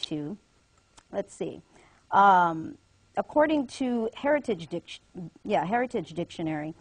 to, let's see, according to Heritage Dictionary,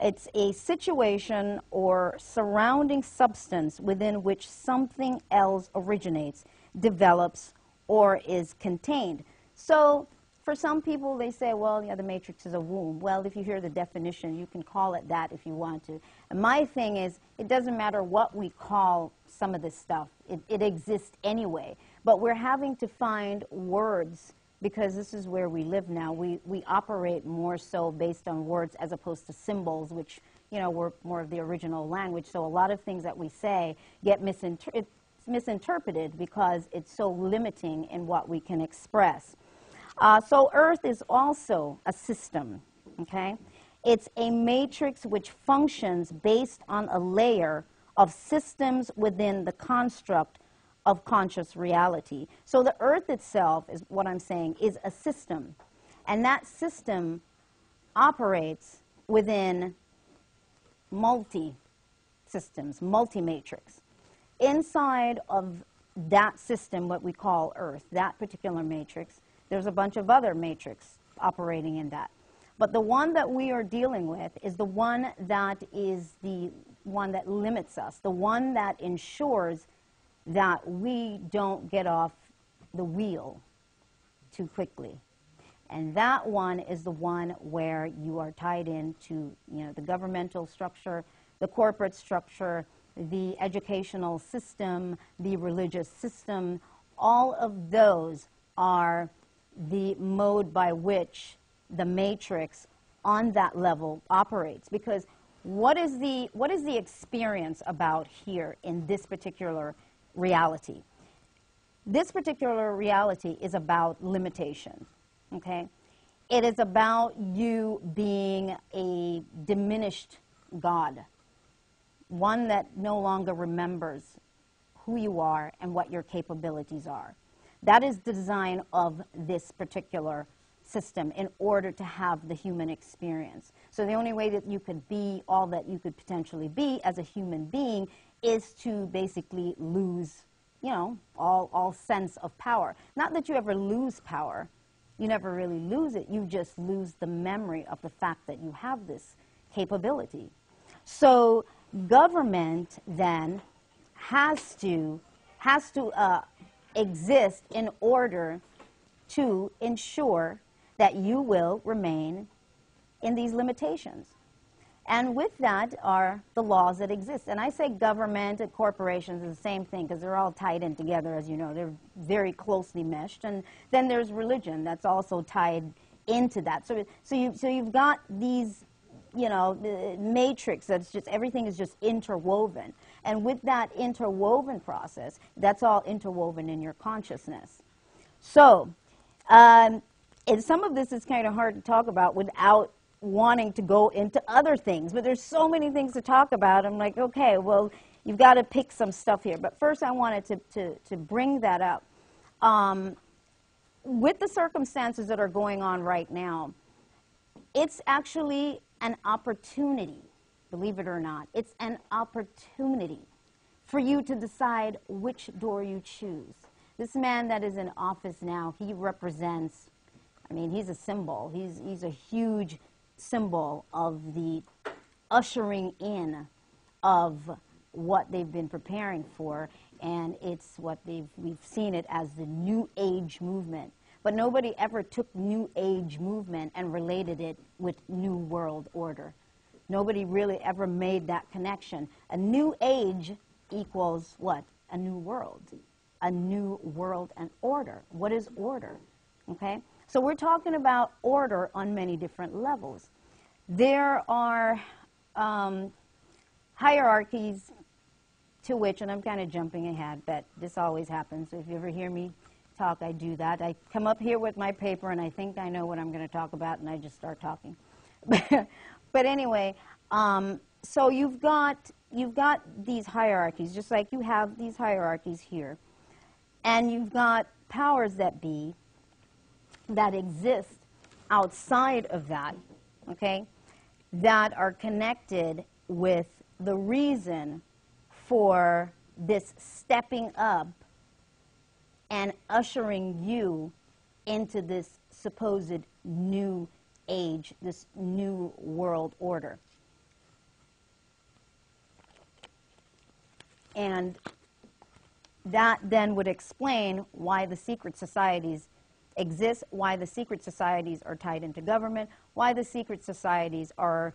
it's a situation or surrounding substance within which something else originates, develops, or is contained. So for some people, they say, well, yeah, the matrix is a womb. Well, if you hear the definition, you can call it that if you want to. And my thing is, it doesn't matter what we call some of this stuff. It exists anyway. But we're having to find words, because this is where we live now. We operate more so based on words as opposed to symbols, which, you know, were more of the original language. So a lot of things that we say get misinterpreted because it's so limiting in what we can express. So Earth is also a system, okay? It's a matrix which functions based on a layer of systems within the construct of conscious reality. So the Earth itself, is what I'm saying, is a system. And that system operates within multi-systems, multi-matrix. Inside of that system, what we call Earth, that particular matrix, there's a bunch of other matrix operating in that. But the one that we are dealing with is the one that is the one that limits us, the one that ensures that we don't get off the wheel too quickly. And that one is the one where you are tied into, you know, the governmental structure, the corporate structure, the educational system, the religious system. All of those are the mode by which the matrix on that level operates. Because what is the experience about here in this particular reality? This particular reality is about limitation, okay? It is about you being a diminished God, one that no longer remembers who you are and what your capabilities are. That is the design of this particular system in order to have the human experience. So the only way that you could be all that you could potentially be as a human being is to basically lose, you know, all sense of power. Not that you ever lose power. You never really lose it. You just lose the memory of the fact that you have this capability. So government then has to exist in order to ensure that you will remain in these limitations. And with that are the laws that exist. And I say government and corporations is the same thing because they're all tied in together, as you know. They're very closely meshed. And then there's religion that's also tied into that. So you've got these, you know, the matrix that's just, everything is just interwoven. And with that interwoven process, that's all interwoven in your consciousness. So, and some of this is kind of hard to talk about without wanting to go into other things, but there's so many things to talk about. I'm like, okay, well, you've got to pick some stuff here. But first I wanted to bring that up. With the circumstances that are going on right now, it's actually an opportunity, believe it or not. It's an opportunity for you to decide which door you choose. This man that is in office now, he represents, I mean, he's a symbol. He's a huge symbol of the ushering in of what they've been preparing for, and it's what we've seen it as the New Age movement. But nobody ever took New Age movement and related it with New World Order. Nobody really ever made that connection. A New Age equals what? A new world. A new world and order. What is order? Okay? So we're talking about order on many different levels. There are hierarchies to which, and I'm kind of jumping ahead, but this always happens. So if you ever hear me talk, I do that. I come up here with my paper, and I think I know what I'm going to talk about, and I just start talking. But anyway, so you've got these hierarchies, just like you have these hierarchies here. And you've got powers that be that exist outside of that, okay, that are connected with the reason for this stepping up and ushering you into this supposed new age, this new world order. And that then would explain why the secret societies exist, why the secret societies are tied into government, why the secret societies are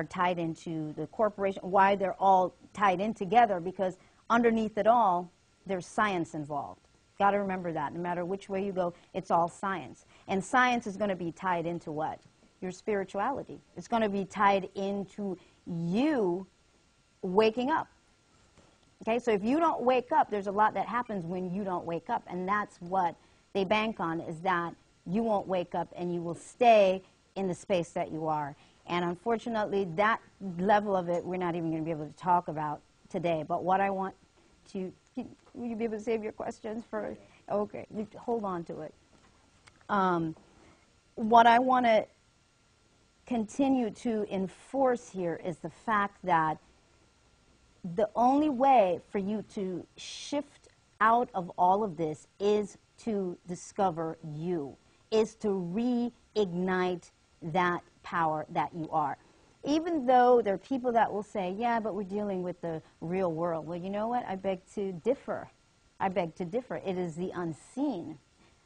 tied into the corporation, why they're all tied in together, because underneath it all, there's science involved. Got to remember that. No matter which way you go, it's all science. And science is going to be tied into what? Your spirituality. It's going to be tied into you waking up. Okay, so if you don't wake up, there's a lot that happens when you don't wake up, and that's what they bank on, is that you won't wake up and you will stay in the space that you are. And unfortunately, that level of it, we're not even going to be able to talk about today. But what I want to, will you be able to save your questions for, okay, hold on to it. What I want to continue to enforce here is the fact that the only way for you to shift out of all of this is to discover you, is to reignite that power that you are. Even though there are people that will say, yeah, but we're dealing with the real world. Well, you know what? I beg to differ. I beg to differ. It is the unseen.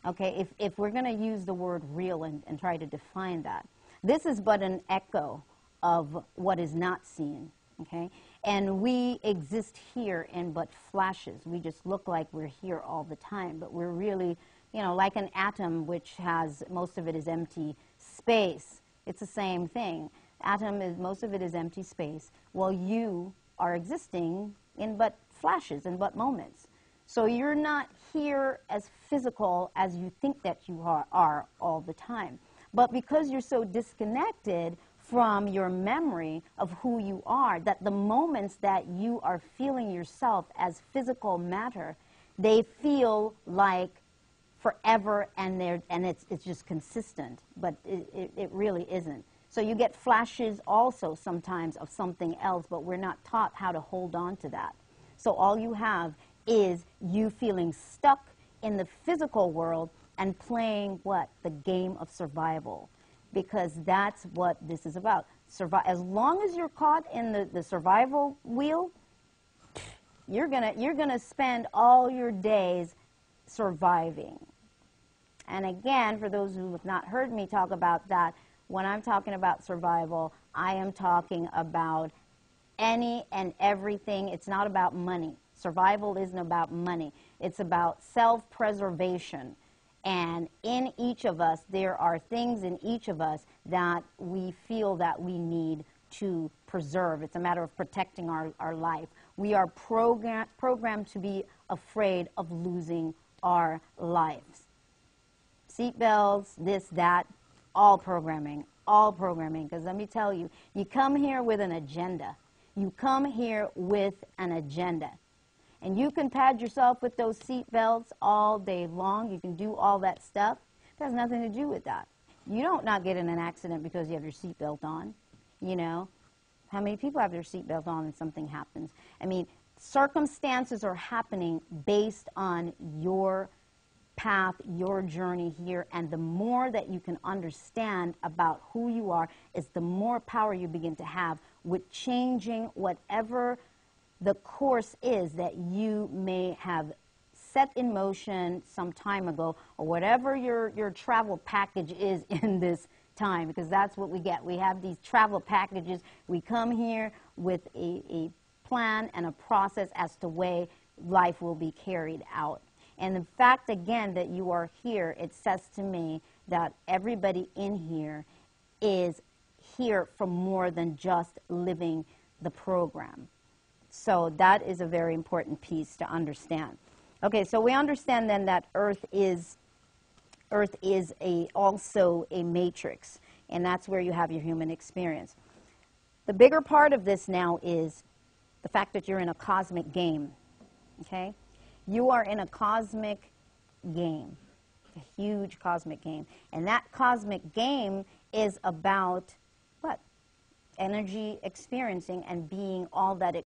Okay, if we're going to use the word real and try to define that, this is but an echo of what is not seen. Okay, and we exist here in but flashes. We just look like we're here all the time, but we're really, you know, like an atom, which has, most of it is empty space. It's the same thing. Atom is, most of it is empty space. Well, you are existing in but flashes, in but moments. So you're not here as physical as you think that you are all the time. But because you're so disconnected from your memory of who you are, that the moments that you are feeling yourself as physical matter, they feel like forever, and it's just consistent, but it really isn't. So you get flashes also sometimes of something else, but we're not taught how to hold on to that. So all you have is you feeling stuck in the physical world and playing what? The game of survival. Because that's what this is about. As long as you're caught in the survival wheel, you're gonna spend all your days surviving. And again, for those who have not heard me talk about that, when I'm talking about survival, I am talking about any and everything. It's not about money. Survival isn't about money. It's about self-preservation. And in each of us, there are things in each of us that we feel that we need to preserve. It's a matter of protecting our life. We are programmed to be afraid of losing our lives. Seatbelts, this, that, all programming, because let me tell you, you come here with an agenda. You come here with an agenda. And you can pad yourself with those seat belts all day long. You can do all that stuff. It has nothing to do with that. You don't not get in an accident because you have your seat belt on. You know, how many people have their seat belt on and something happens? I mean, circumstances are happening based on your path, your journey here, and the more that you can understand about who you are is the more power you begin to have with changing whatever the course is that you may have set in motion some time ago, or whatever your travel package is in this time, because that's what we get. We have these travel packages. We come here with a plan and a process as to way life will be carried out. And the fact, again, that you are here, it says to me that everybody in here is here for more than just living the program. So that is a very important piece to understand. Okay, so we understand then that Earth is also a matrix, and that's where you have your human experience. The bigger part of this now is the fact that you're in a cosmic game, okay? You are in a cosmic game, a huge cosmic game. And that cosmic game is about what? Energy experiencing and being all that it